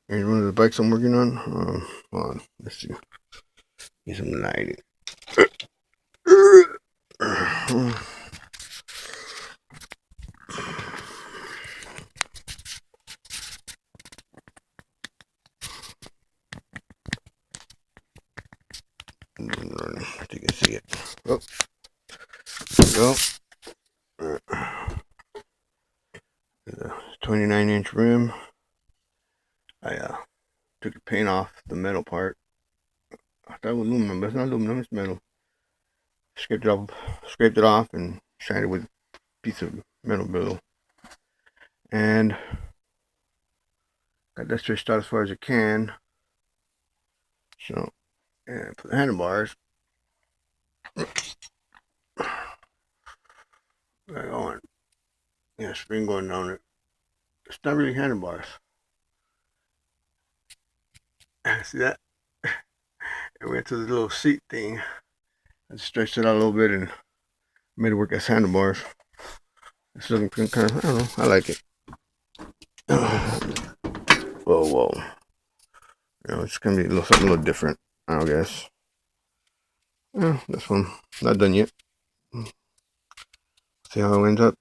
Here's one of the bikes I'm working on. Hold on, let's see. Get some lighting. I think you can see it. Oh, there we go. 29-inch rim. I took the paint off the metal part. I thought it was aluminum, but it's not aluminum, it's metal. Scraped it off, and shined it with a piece of metal bezel. And got that stretched out as far as it can. So, and put the handlebars. Going. Yeah, spring going down it. It's not really handlebars. See that? It went to the little seat thing. I stretched it out a little bit and made it work as handlebars. It's looking kind of, I don't know, I like it. Whoa. You know, it's gonna be something a little different, I guess. Yeah, this one, not done yet. See how it ends up.